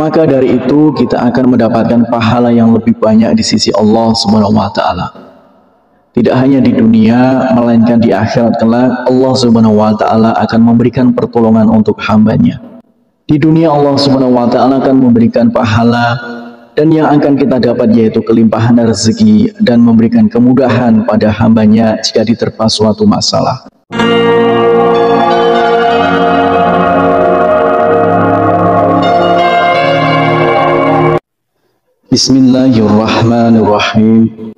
maka dari itu kita akan mendapatkan pahala yang lebih banyak di sisi Allah Subhanahu wa taala. Tidak hanya di dunia, melainkan di akhirat kelak Allah Subhanahu wa taala akan memberikan pertolongan untuk hambanya. Di dunia Allah Subhanahu wa taala akan memberikan pahala, dan yang akan kita dapat yaitu kelimpahan rezeki dan memberikan kemudahan pada hambanya jika diterpa suatu masalah. Bismillahirrahmanirrahim.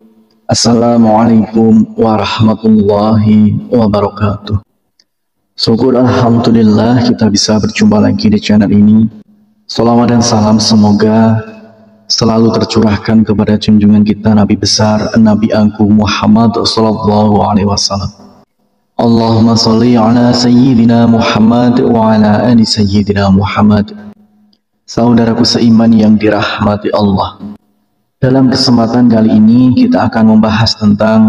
Assalamualaikum warahmatullahi wabarakatuh. Syukur alhamdulillah kita bisa berjumpa lagi di channel ini. Salawat dan salam semoga selalu tercurahkan kepada junjungan kita Nabi besar Nabi Agung Muhammad sallallahu alaihi wasallam. Allahumma sholli ala sayyidina Muhammad wa ala ali sayyidina Muhammad. Saudaraku seiman yang dirahmati Allah, dalam kesempatan kali ini kita akan membahas tentang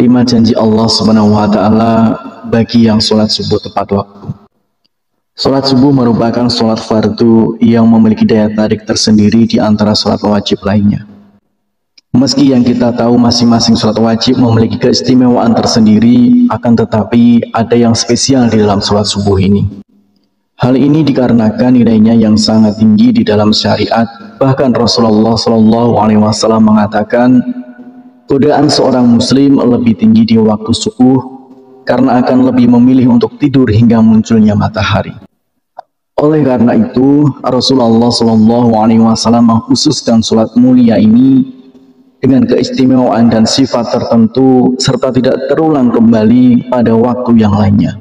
5 janji Allah Subhanahu wa taala bagi yang sholat subuh tepat waktu. Sholat subuh merupakan sholat fardu yang memiliki daya tarik tersendiri di antara sholat wajib lainnya. Meski yang kita tahu masing-masing sholat wajib memiliki keistimewaan tersendiri, akan tetapi ada yang spesial di dalam sholat subuh ini. Hal ini dikarenakan nilainya yang sangat tinggi di dalam syariat. Bahkan Rasulullah Shallallahu Alaihi Wasallam mengatakan, godaan seorang muslim lebih tinggi di waktu subuh karena akan lebih memilih untuk tidur hingga munculnya matahari. Oleh karena itu, Rasulullah Shallallahu Alaihi Wasallam mengkhususkan sholat mulia ini dengan keistimewaan dan sifat tertentu serta tidak terulang kembali pada waktu yang lainnya.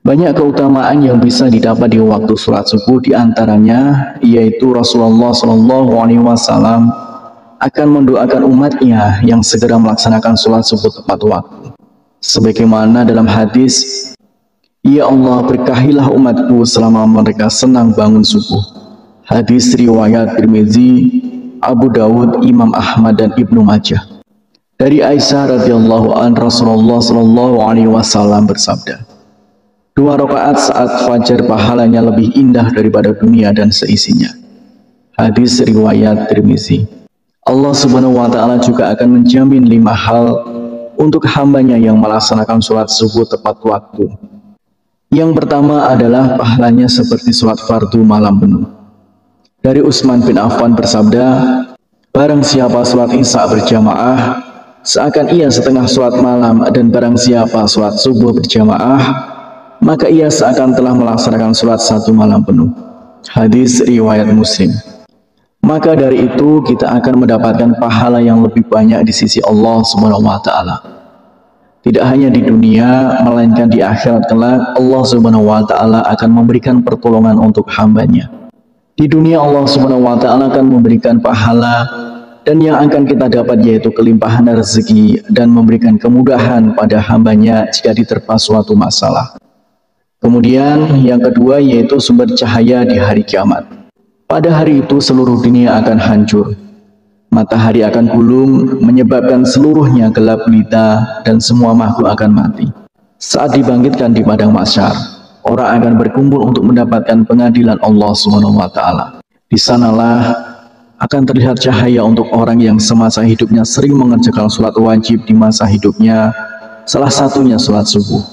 Banyak keutamaan yang bisa didapat di waktu sholat subuh, diantaranya yaitu Rasulullah Shallallahu Alaihi Wasallam akan mendoakan umatnya yang segera melaksanakan sholat subuh tepat waktu. Sebagaimana dalam hadis, "Ya Allah, berkahilah umatku selama mereka senang bangun subuh." Hadis riwayat Tirmizi, Abu Dawud, Imam Ahmad dan Ibnu Majah. Dari Aisyah radhiyallahu anha, Rasulullah Shallallahu Alaihi Wasallam bersabda, 2 rakaat saat fajar pahalanya lebih indah daripada dunia dan seisinya. Hadis riwayat Tirmizi. Allah Subhanahu wa taala juga akan menjamin 5 hal untuk hambanya yang melaksanakan sholat subuh tepat waktu. Yang pertama adalah pahalanya seperti sholat fardu malam penuh. Dari Utsman bin Affan bersabda, barang siapa sholat isya berjamaah, seakan ia setengah sholat malam, dan barang siapa sholat subuh berjamaah, maka ia seakan telah melaksanakan sholat 1 malam penuh. Hadis riwayat Muslim. Maka dari itu kita akan mendapatkan pahala yang lebih banyak di sisi Allah Subhanahu wa taala. Tidak hanya di dunia, melainkan di akhirat kelak Allah Subhanahu wa taala akan memberikan pertolongan untuk hambanya. Di dunia Allah Subhanahu wa taala akan memberikan pahala, dan yang akan kita dapat yaitu kelimpahan rezeki dan memberikan kemudahan pada hambanya jika diterpa suatu masalah. Kemudian yang kedua yaitu sumber cahaya di hari kiamat. Pada hari itu seluruh dunia akan hancur. Matahari akan gulung menyebabkan seluruhnya gelap gulita dan semua makhluk akan mati. Saat dibangkitkan di padang mahsyar, orang akan berkumpul untuk mendapatkan pengadilan Allah Subhanahu wa taala. Di sanalah akan terlihat cahaya untuk orang yang semasa hidupnya sering mengerjakan sholat wajib di masa hidupnya, salah satunya sholat subuh.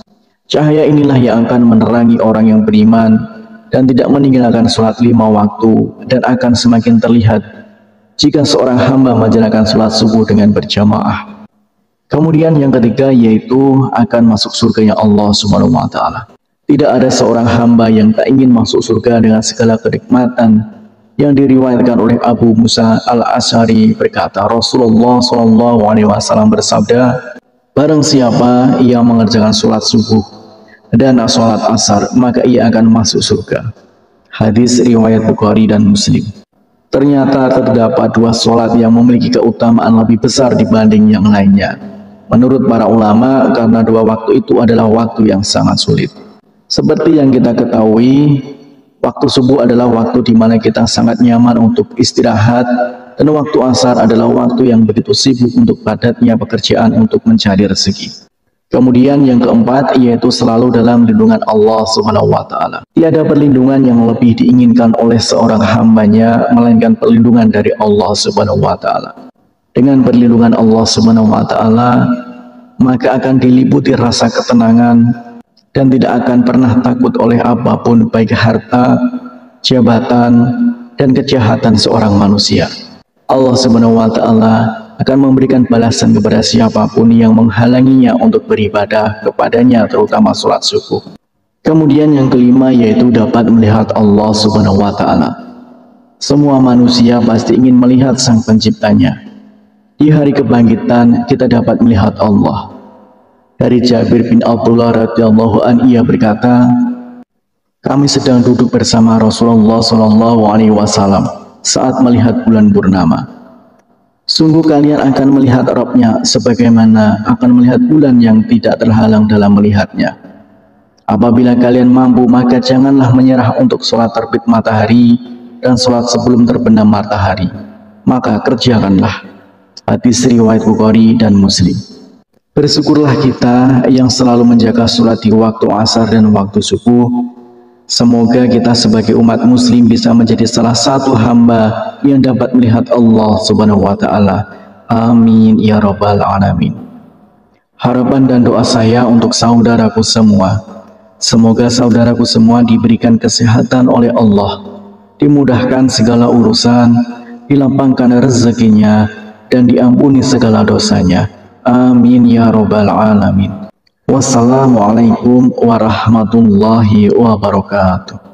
Cahaya inilah yang akan menerangi orang yang beriman dan tidak meninggalkan sholat 5 waktu, dan akan semakin terlihat jika seorang hamba menjalankan sholat subuh dengan berjamaah. Kemudian yang ketiga yaitu akan masuk surganya Allah Subhanahu wa taala. Tidak ada seorang hamba yang tak ingin masuk surga dengan segala kenikmatan. Yang diriwayatkan oleh Abu Musa al-Asy'ari berkata, Rasulullah Shallallahu Alaihi Wasallam bersabda, barang siapa ia mengerjakan sholat subuh dan sholat asar, maka ia akan masuk surga. Hadis riwayat Bukhari dan Muslim. Ternyata terdapat 2 sholat yang memiliki keutamaan lebih besar dibanding yang lainnya. Menurut para ulama, karena 2 waktu itu adalah waktu yang sangat sulit. Seperti yang kita ketahui, waktu subuh adalah waktu di mana kita sangat nyaman untuk istirahat, dan waktu asar adalah waktu yang begitu sibuk untuk padatnya pekerjaan untuk mencari rezeki. Kemudian yang keempat yaitu selalu dalam lindungan Allah Subhanahu wa taala. Tiada perlindungan yang lebih diinginkan oleh seorang hambanya melainkan perlindungan dari Allah Subhanahu wa taala. Dengan perlindungan Allah Subhanahu wa taala, maka akan diliputi rasa ketenangan dan tidak akan pernah takut oleh apapun, baik harta, jabatan, dan kejahatan seorang manusia. Allah Subhanahu wa taala akan memberikan balasan kepada siapapun yang menghalanginya untuk beribadah kepadanya, terutama sholat subuh. Kemudian yang kelima yaitu dapat melihat Allah Subhanahu wa taala. Semua manusia pasti ingin melihat Sang Penciptanya. Di hari kebangkitan kita dapat melihat Allah. Dari Jabir bin Abdullah radhiyallahu anhu, ia berkata, kami sedang duduk bersama Rasulullah SAW saat melihat bulan purnama. Sungguh kalian akan melihat Rabb-nya sebagaimana akan melihat bulan yang tidak terhalang dalam melihatnya. Apabila kalian mampu, maka janganlah menyerah untuk sholat terbit matahari dan sholat sebelum terbenam matahari. Maka kerjakanlah. Hadis riwayat Bukhari dan Muslim. Bersyukurlah kita yang selalu menjaga sholat di waktu asar dan waktu subuh. Semoga kita sebagai umat muslim bisa menjadi salah satu hamba yang dapat melihat Allah Subhanahu wa taala. Amin ya rabbal alamin. Harapan dan doa saya untuk saudaraku semua, semoga saudaraku semua diberikan kesehatan oleh Allah, dimudahkan segala urusan, dilapangkan rezekinya, dan diampuni segala dosanya. Amin ya rabbal alamin. Wassalamualaikum warahmatullahi wabarakatuh.